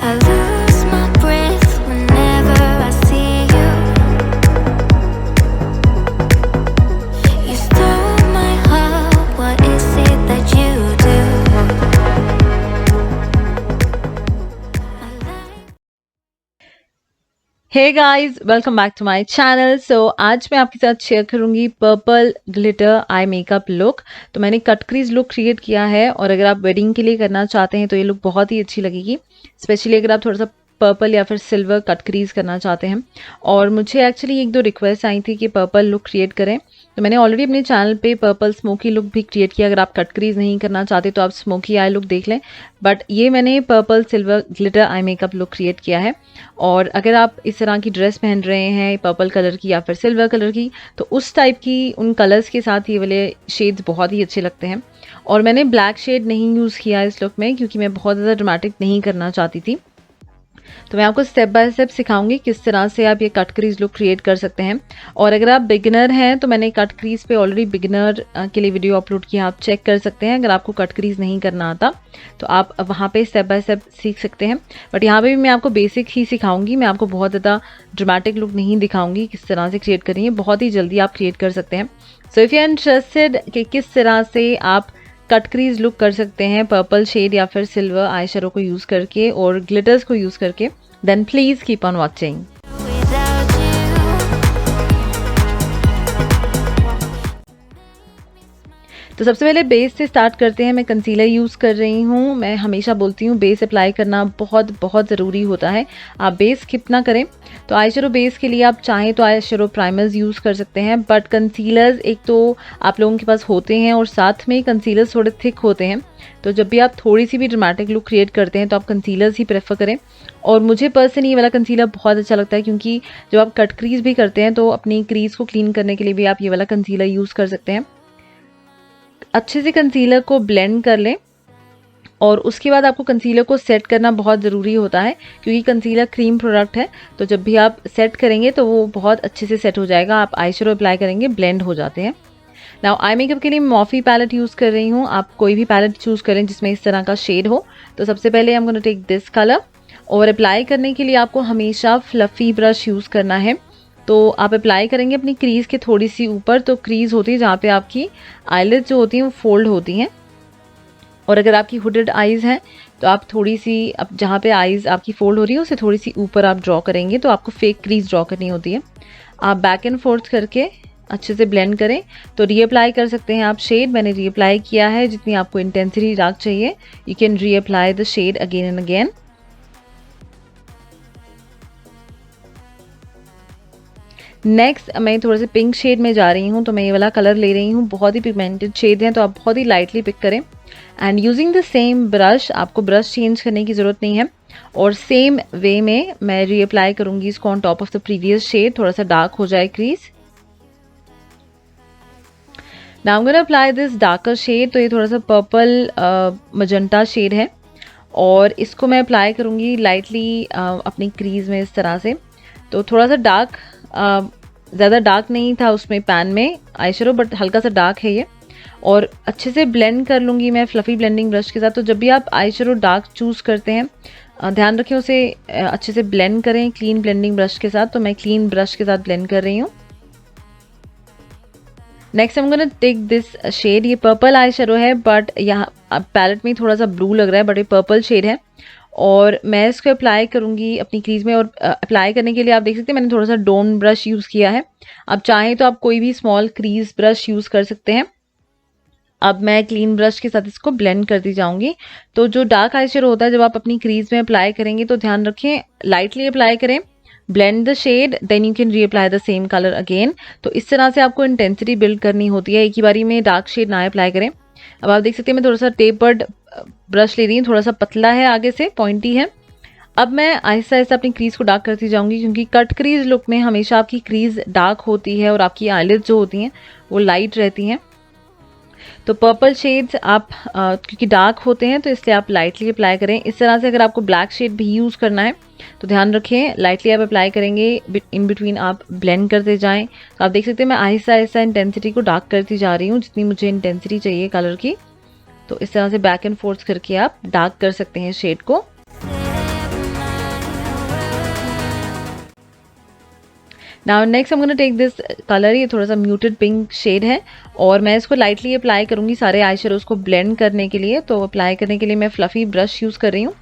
I lose my breath whenever I see you. You stole my heart, what is it that you do? Hey guys, welcome back to my channel. So आज मैं आपके साथ share करूंगी purple glitter eye makeup look. तो मैंने cut crease look create किया है और अगर आप वेडिंग के लिए करना चाहते हैं तो ये लुक बहुत ही अच्छी लगेगी, स्पेशली अगर आप थोड़ा सा पर्पल या फिर सिल्वर कट क्रीज करना चाहते हैं। और मुझे एक्चुअली एक दो रिक्वेस्ट आई थी कि पर्पल लुक क्रिएट करें, तो मैंने ऑलरेडी अपने चैनल पे पर्पल स्मोकी लुक भी क्रिएट किया। अगर आप कट क्रीज नहीं करना चाहते तो आप स्मोकी आई लुक देख लें, बट ये मैंने purple silver glitter eye makeup look create किया है। और अगर आप इस तरह की ड्रेस पहन रहे हैं पर्पल कलर की या फिर सिल्वर कलर की, तो उस टाइप की उन कलर्स के साथ ये वाले शेड्स बहुत ही अच्छे लगते हैं। और मैंने ब्लैक शेड नहीं यूज़ किया इस लुक में क्योंकि मैं बहुत ज़्यादा ड्रामेटिक नहीं करना चाहती थी। तो मैं आपको स्टेप बाय स्टेप सिखाऊंगी किस तरह से आप ये कट क्रीज लुक क्रिएट कर सकते हैं। और अगर आप बिगिनर हैं तो मैंने कट क्रीज पे ऑलरेडी बिगिनर के लिए वीडियो अपलोड किया, आप चेक कर सकते हैं। अगर आपको कट क्रीज नहीं करना आता तो आप वहाँ पे स्टेप बाय स्टेप सीख सकते हैं, बट यहाँ पे भी मैं आपको बेसिक ही सिखाऊंगी। मैं आपको बहुत ज़्यादा ड्रामेटिक लुक नहीं दिखाऊंगी किस तरह से क्रिएट करेंगे, बहुत ही जल्दी आप क्रिएट कर सकते हैं। So if you are interested कि किस तरह से आप कट क्रीज लुक कर सकते हैं पर्पल शेड या फिर सिल्वर आई शेडो को यूज़ करके और ग्लिटर्स को यूज़ करके, then please keep on watching. Without you. तो सबसे पहले बेस से स्टार्ट करते हैं। मैं कंसीलर यूज़ कर रही हूँ। मैं हमेशा बोलती हूँ बेस अप्लाई करना बहुत बहुत ज़रूरी होता है, आप बेस स्किप ना करें। तो आई शेडो बेस के लिए आप चाहें तो आई शेडो प्राइमर्स यूज़ कर सकते हैं, बट कंसीलर्स एक तो आप लोगों के पास होते हैं और साथ में कंसीलर्स थोड़े थिक होते हैं। तो जब भी आप थोड़ी सी भी ड्रामेटिक लुक क्रिएट करते हैं तो आप कंसीलर्स ही प्रेफर करें। और मुझे पर्सनली ये वाला कंसीलर बहुत अच्छा लगता है क्योंकि जब आप कट क्रीज भी करते हैं तो अपनी क्रीज को क्लीन करने के लिए भी आप ये वाला कंसीलर यूज़ कर सकते हैं। अच्छे से कंसीलर को ब्लेंड कर लें और उसके बाद आपको कंसीलर को सेट करना बहुत ज़रूरी होता है क्योंकि कंसीलर क्रीम प्रोडक्ट है। तो जब भी आप सेट करेंगे तो वो बहुत अच्छे से सेट हो जाएगा। आप आई शेडो अप्लाई करेंगे ब्लेंड हो जाते हैं। नाउ आई मेकअप के लिए मॉफी पैलेट यूज़ कर रही हूँ। आप कोई भी पैलेट चूज़ करें जिसमें इस तरह का शेड हो। तो सबसे पहले I am gonna take this colour और अप्लाई करने के लिए आपको हमेशा फ्लफ़ी ब्रश यूज़ करना है। तो आप अप्लाई करेंगे अपनी क्रीज़ के थोड़ी सी ऊपर, तो क्रीज़ होती है जहाँ पे आपकी आईलिड्स जो होती हैं वो फोल्ड होती हैं। और अगर आपकी हुडेड आईज़ हैं तो आप थोड़ी सी अब जहाँ पे आईज़ आपकी फोल्ड हो रही है उससे थोड़ी सी ऊपर आप ड्रॉ करेंगे, तो आपको फेक क्रीज़ ड्रॉ करनी होती है। आप बैक एंड फोर्थ करके अच्छे से ब्लेंड करें। तो रीअप्लाई कर सकते हैं आप शेड। मैंने रीअप्लाई किया है, जितनी आपको इंटेंसिटी डार्क चाहिए you can reapply the shade again and again. Next मैं थोड़ा सा पिंक शेड में जा रही हूँ, तो मैं ये वाला कलर ले रही हूँ। बहुत ही पिगमेंटेड शेड है तो आप बहुत ही लाइटली पिक करें। And using the same brush, आपको ब्रश चेंज करने की ज़रूरत नहीं है। और सेम वे में मैं रीअप्लाई करूँगी इसको on top of the previous shade, थोड़ा सा डार्क हो जाए crease. Now I am gonna apply this darker shade. तो ये थोड़ा सा पर्पल मजंटा शेड है और इसको मैं अप्लाई करूँगी लाइटली अपनी क्रीज में इस तरह से। तो थोड़ा सा डार्क, ज़्यादा डार्क नहीं था उसमें पैन में आई शेडो, बट हल्का सा डार्क है ये। और अच्छे से ब्लेंड कर लूँगी मैं फ्लफ़ी ब्लेंडिंग ब्रश के साथ। तो जब भी आप आई शेडो डार्क चूज़ करते हैं ध्यान रखें उसे अच्छे से ब्लेंड करें क्लीन ब्लेंडिंग ब्रश के साथ। तो मैं क्लीन ब्रश के साथ ब्लेंड कर रही हूँ। Next I am gonna take this shade. ये पर्पल आई शेडो है बट यहाँ पैलेट में थोड़ा सा ब्लू लग रहा है, बट ये पर्पल शेड है। और मैं इसको अप्लाई करूँगी अपनी क्रीज में। और अप्लाई करने के लिए आप देख सकते हैं मैंने थोड़ा सा डोन ब्रश यूज़ किया है। आप चाहें तो आप कोई भी स्मॉल क्रीज ब्रश यूज़ कर सकते हैं। अब मैं क्लीन ब्रश के साथ इसको ब्लेंड करती जाऊंगी। तो जो डार्क आई शेडो होता है जब आप अपनी क्रीज में अप्लाई करेंगे तो ध्यान रखें लाइटली अप्लाई करें, blend the shade, then you can reapply the same colour again. तो इस तरह से आपको इंटेंसिटी बिल्ड करनी होती है, एक ही बारी में डार्क शेड ना अप्लाई करें। अब आप देख सकते हैं मैं थोड़ा सा टेपर्ड ब्रश ले रही हूँ, थोड़ा सा पतला है, आगे से पॉइंटी है। अब मैं आहिस्ता आहिस्ता अपनी क्रीज को डार्क करती जाऊंगी क्योंकि कट क्रीज लुक में हमेशा आपकी क्रीज डार्क होती है और आपकी आईलिड्स जो होती हैं वो लाइट रहती हैं। तो पर्पल शेड्स आप क्योंकि डार्क होते हैं तो इसलिए आप लाइटली अप्लाई करें इस तरह से। अगर आपको ब्लैक शेड भी यूज़ करना है तो ध्यान रखें लाइटली आप अप्लाई करेंगे, इन बिटवीन आप ब्लेंड करते जाएं। तो आप देख सकते हैं मैं आहिस्ता आहिस्ता इंटेंसिटी को डार्क करती जा रही हूँ जितनी मुझे इंटेंसिटी चाहिए कलर की। तो इस तरह से बैक एंड फोर्थ करके आप डार्क कर सकते हैं शेड को। Now next I am gonna take this colour, ये थोड़ा सा म्यूटेड पिंक शेड है और मैं इसको लाइटली अप्लाई करूँगी सारे आई शेडोज़ को ब्लेंड करने के लिए। तो अप्लाई करने के लिए मैं फ्लफ़ी ब्रश यूज़ कर रही हूँ।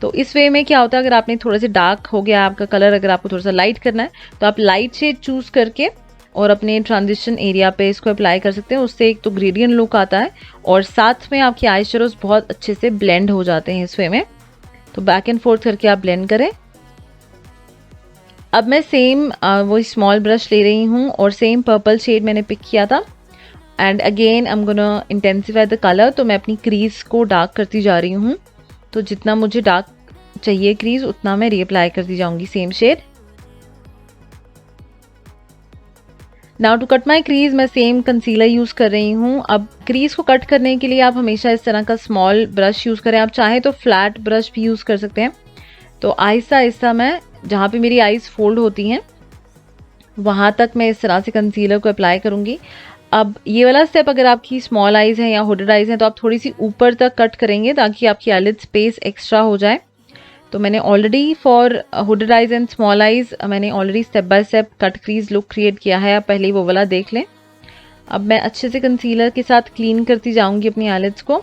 तो इस वे में क्या होता है, अगर आपने थोड़ा सा डार्क हो गया आपका कलर, अगर आपको थोड़ा सा लाइट करना है तो आप लाइट शेड चूज़ करके और अपने ट्रांजिशन एरिया पे इसको अप्लाई कर सकते हैं। उससे एक तो ग्रेडियंट लुक आता है और साथ में आपके आई शेडोज़ बहुत अच्छे से ब्लेंड हो जाते हैं इस वे में। तो बैक एंड फोर्थ करके आप ब्लेंड करें। अब मैं सेम वो स्मॉल ब्रश ले रही हूँ और सेम पर्पल शेड मैंने पिक किया था and again I am gonna intensify the colour. तो मैं अपनी क्रीज को डार्क करती जा रही हूँ। तो जितना मुझे डार्क चाहिए क्रीज उतना मैं रीअप्लाई करती जाऊंगी same shade. Now to cut my crease मैं सेम कंसीलर यूज़ कर रही हूँ। अब क्रीज को कट करने के लिए आप हमेशा इस तरह का स्मॉल ब्रश यूज़ करें, आप चाहें तो फ्लैट ब्रश भी यूज़ कर सकते हैं। तो आहिस्ता आहिस्ता मैं जहाँ पे मेरी आईज फोल्ड होती हैं वहाँ तक मैं इस तरह से कंसीलर को अप्लाई करूँगी। अब ये वाला स्टेप अगर आपकी स्मॉल आईज है या हुडेड आईज हैं तो आप थोड़ी सी ऊपर तक कट करेंगे ताकि आपकी आईलिड स्पेस एक्स्ट्रा हो जाए। तो मैंने already for hooded eyes and small eyes मैंने already step by step cut crease look create किया है, आप पहले ही वो वाला देख लें। अब मैं अच्छे से कंसीलर के साथ क्लीन करती जाऊंगी अपनी आईलिड्स को।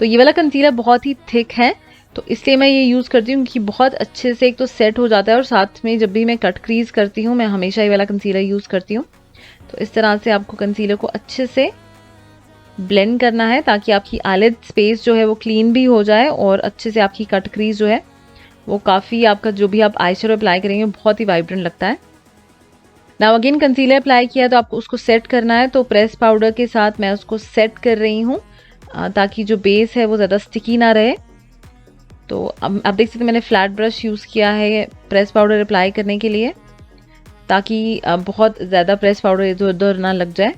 तो ये वाला कंसीलर बहुत ही थिक है तो इसलिए मैं ये यूज़ करती हूँ कि बहुत अच्छे से एक तो सेट हो जाता है और साथ में जब भी मैं कट क्रीज करती हूँ मैं हमेशा ये वाला कंसीलर यूज़ करती हूँ। तो इस तरह से आपको कंसीलर को अच्छे से ब्लेंड करना है ताकि आपकी आईलिड स्पेस जो है वो क्लीन भी हो जाए और अच्छे से आपकी कट क्रीज जो है वो काफ़ी आपका जो भी आप आई शेडो अप्लाई करेंगे बहुत ही वाइब्रेंट लगता है। नाउ अगेन कंसीलर अप्लाई किया तो आपको उसको सेट करना है। तो प्रेस पाउडर के साथ मैं उसको सेट कर रही हूँ ताकि जो बेस है वो ज़्यादा स्टिकी ना रहे। तो अब आप देख सकते हैं मैंने फ्लैट ब्रश यूज़ किया है प्रेस पाउडर अप्लाई करने के लिए ताकि बहुत ज़्यादा प्रेस पाउडर इधर उधर ना लग जाए।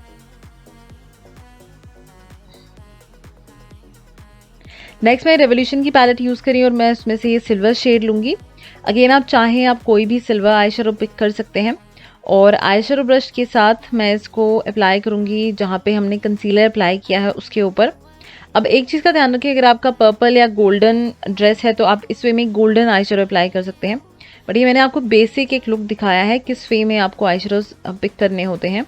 नेक्स्ट मैं रेवोल्यूशन की पैलेट यूज़ करी और मैं उसमें से ये सिल्वर शेड लूँगी। अगेन आप चाहें आप कोई भी सिल्वर आई शेडो पिक कर सकते हैं और आई शेडो ब्रश के साथ मैं इसको अप्लाई करूँगी जहाँ पे हमने कंसीलर अप्लाई किया है उसके ऊपर। अब एक चीज़ का ध्यान रखिए, अगर आपका पर्पल या गोल्डन ड्रेस है तो आप इस वे में गोल्डन आई शेडो अप्लाई कर सकते हैं। बट ये मैंने आपको बेसिक एक लुक दिखाया है किस वे में आपको आई शेडोज पिक करने होते हैं।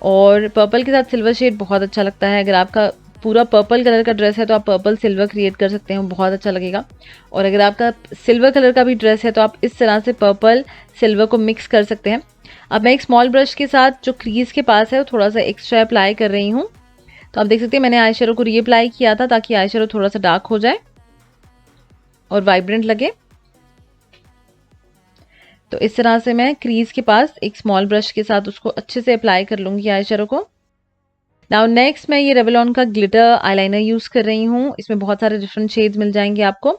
और पर्पल के साथ सिल्वर शेड बहुत अच्छा लगता है। अगर आपका पूरा पर्पल कलर का ड्रेस है तो आप पर्पल सिल्वर क्रिएट कर सकते हैं, बहुत अच्छा लगेगा। और अगर आपका सिल्वर कलर का भी ड्रेस है तो आप इस तरह से पर्पल सिल्वर को मिक्स कर सकते हैं। अब मैं एक स्मॉल ब्रश के साथ जो क्रीज के पास है वो थोड़ा सा एक्स्ट्रा अप्लाई कर रही हूँ। तो आप देख सकते हैं मैंने आई शेडो को रीअप्लाई किया था ताकि आई शेडो थोड़ा सा डार्क हो जाए और वाइब्रेंट लगे। तो इस तरह से मैं क्रीज के पास एक स्मॉल ब्रश के साथ उसको अच्छे से अप्लाई कर लूँगी आई शेडो को। नाउ नेक्स्ट मैं ये रेवलॉन का ग्लिटर आईलाइनर यूज़ कर रही हूँ। इसमें बहुत सारे डिफरेंट शेड्स मिल जाएंगे आपको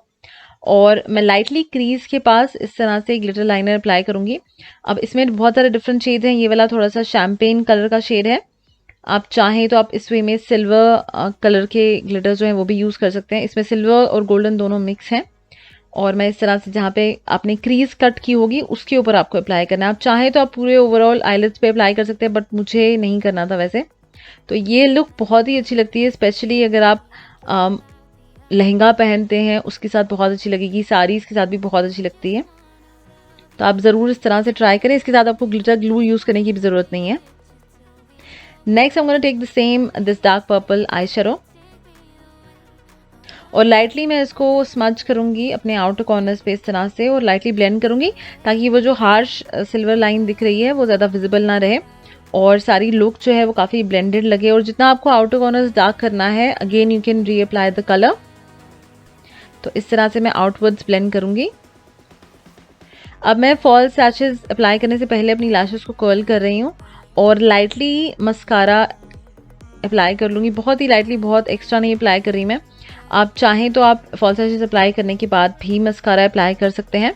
और मैं लाइटली क्रीज के पास इस तरह से ग्लिटर लाइनर अप्लाई करूँगी। अब इसमें बहुत सारे डिफरेंट शेड्स हैं, ये वाला थोड़ा सा शैम्पेन कलर का शेड है। आप चाहें तो आप इस वे में सिल्वर कलर के ग्लिटर जो हैं वो भी यूज़ कर सकते हैं। इसमें सिल्वर और गोल्डन दोनों मिक्स हैं और मैं इस तरह से जहाँ पे आपने क्रीज कट की होगी उसके ऊपर आपको अप्लाई करना है। आप चाहें तो आप पूरे ओवरऑल आईलिड्स पे अप्लाई कर सकते हैं बट मुझे नहीं करना था वैसे। तो ये लुक बहुत ही अच्छी लगती है, स्पेशली अगर आप लहंगा पहनते हैं उसके साथ बहुत अच्छी लगेगी, साड़ीज़ के साथ भी बहुत अच्छी लगती है। तो आप ज़रूर इस तरह से ट्राई करें। इसके साथ आपको ग्लिटर ग्लू यूज़ करने की भी ज़रूरत नहीं है। Next I am gonna take the same this dark purple eye shadow और लाइटली मैं इसको स्मज करूँगी अपने आउटर कॉर्नर्स पे इस तरह से और लाइटली ब्लेंड करूँगी ताकि वो जो हार्श सिल्वर लाइन दिख रही है वो ज़्यादा विजिबल ना रहे और सारी लुक जो है वो काफ़ी ब्लेंडेड लगे। और जितना आपको आउटर कॉर्नर्स डार्क करना है again you can reapply the colour. तो इस तरह से मैं आउटवर्ड्स ब्लेंड करूँगी। अब मैं फॉल्स लैशेस अप्लाई करने से पहले अपनी लैशेस को कर्ल कर रही हूँ और लाइटली मस्कारा अप्लाई कर लूँगी, बहुत ही लाइटली, बहुत एक्स्ट्रा नहीं अप्लाई कर रही मैं। आप चाहें तो आप फॉल्स लैशेस अप्लाई करने के बाद भी मस्कारा अप्लाई कर सकते हैं।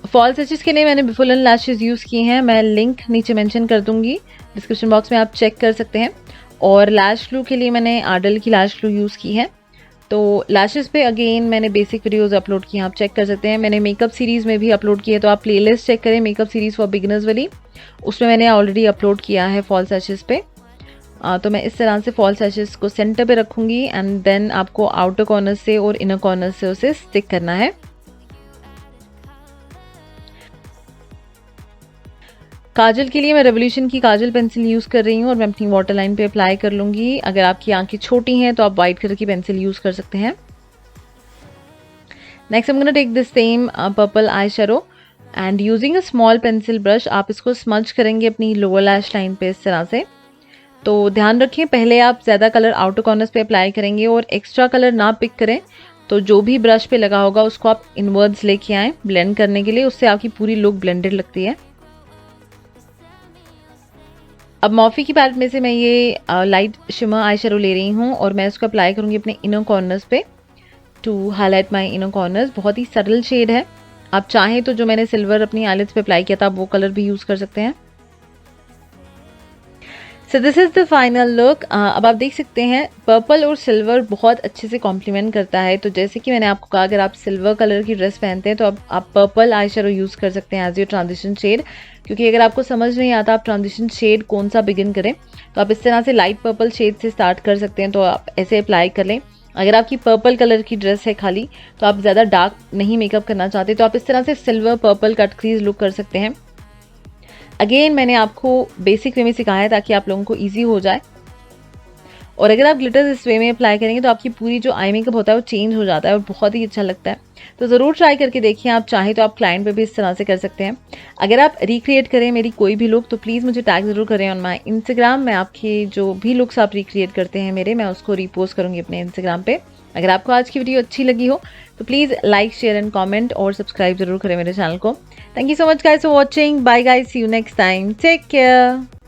फॉल्स लैशेस के लिए मैंने बिफोलन लैशेस यूज़ की हैं, मैं लिंक नीचे मेंशन कर दूंगी डिस्क्रिप्शन बॉक्स में, आप चेक कर सकते हैं। और लैश ग्लू के लिए मैंने आर्डल की लैश ग्लू यूज़ की है। तो लैशेस पे अगेन मैंने बेसिक वीडियोस अपलोड की हैं, आप चेक कर सकते हैं। मैंने मेकअप सीरीज़ में भी अपलोड की है, तो आप प्लेलिस्ट चेक करें मेकअप सीरीज़ फॉर बिगिनर्स वाली, उसमें मैंने ऑलरेडी अपलोड किया है फॉल्स लैशेस पे। तो मैं इस तरह से फॉल्स लैशेस को सेंटर पे रखूँगी एंड देन आपको आउटर कॉर्नर से और इनर कॉर्नर से उसे स्टिक करना है। काजल के लिए मैं रेवोल्यूशन की काजल पेंसिल यूज़ कर रही हूँ और मैं अपनी वाटर लाइन पे अप्लाई कर लूँगी। अगर आपकी आंखें छोटी हैं तो आप वाइट कलर की पेंसिल यूज़ कर सकते हैं। Next I am gonna take this same purple eye shadow and using a small pencil brush आप इसको स्मज करेंगे अपनी लोअर लैश लाइन पे इस तरह से। तो ध्यान रखें, पहले आप ज़्यादा कलर आउटर कॉर्नर्स पे अप्लाई करेंगे और एक्स्ट्रा कलर ना पिक करें। तो जो भी ब्रश पे लगा होगा उसको आप इनवर्ड्स लेके आएँ ब्लेंड करने के लिए, उससे आपकी पूरी लुक ब्लेंडेड लगती है। अब मॉफी की पैलेट में से मैं ये लाइट शिमर आई शेडो ले रही हूँ और मैं इसको अप्लाई करूँगी अपने इनर कॉर्नर्स पे to highlight my inner corners. बहुत ही सटल शेड है, आप चाहें तो जो मैंने सिल्वर अपनी आईलिड्स पे अप्लाई किया था आप वो कलर भी यूज़ कर सकते हैं। So this is the final look. अब आप देख सकते हैं पर्पल और सिल्वर बहुत अच्छे से कॉम्प्लीमेंट करता है। तो जैसे कि मैंने आपको कहा, अगर आप सिल्वर कलर की ड्रेस पहनते हैं तो अब आप पर्पल आई शेडो यूज़ कर सकते हैं एज योर ट्रांजिशन शेड। क्योंकि अगर आपको समझ नहीं आता आप ट्रांजिशन शेड कौन सा बिगिन करें, तो आप इस तरह से लाइट पर्पल शेड से स्टार्ट कर सकते हैं। तो आप ऐसे अप्लाई कर लें। अगर आपकी पर्पल कलर की ड्रेस है खाली, तो आप ज़्यादा डार्क नहीं मेकअप करना चाहते, तो आप इस तरह से silver purple cut crease look कर सकते हैं। अगेन मैंने आपको बेसिक वे में सिखाया है ताकि आप लोगों को ईजी हो जाए। और अगर आप ग्लिटर्स इस वे में अप्लाई करेंगे तो आपकी पूरी जो आई मेकअप होता है वो चेंज हो जाता है और बहुत ही अच्छा लगता है। तो ज़रूर ट्राई करके देखिए। आप चाहें तो आप क्लाइंट पे भी इस तरह से कर सकते हैं। अगर आप रिक्रिएट करें मेरी कोई भी लुक तो प्लीज़ मुझे टैग ज़रूर करें ऑन माई इंस्टाग्राम। मैं आपके जो भी लुक्स आप रिक्रिएट करते हैं मेरे, मैं उसको रीपोस्ट करूँगी अपने इंस्टाग्राम पे। अगर आपको आज की वीडियो अच्छी लगी हो तो please like share and comment और सब्सक्राइब जरूर करें मेरे चैनल को। Thank you so much guys for watching. Bye guys, see you next time, take care.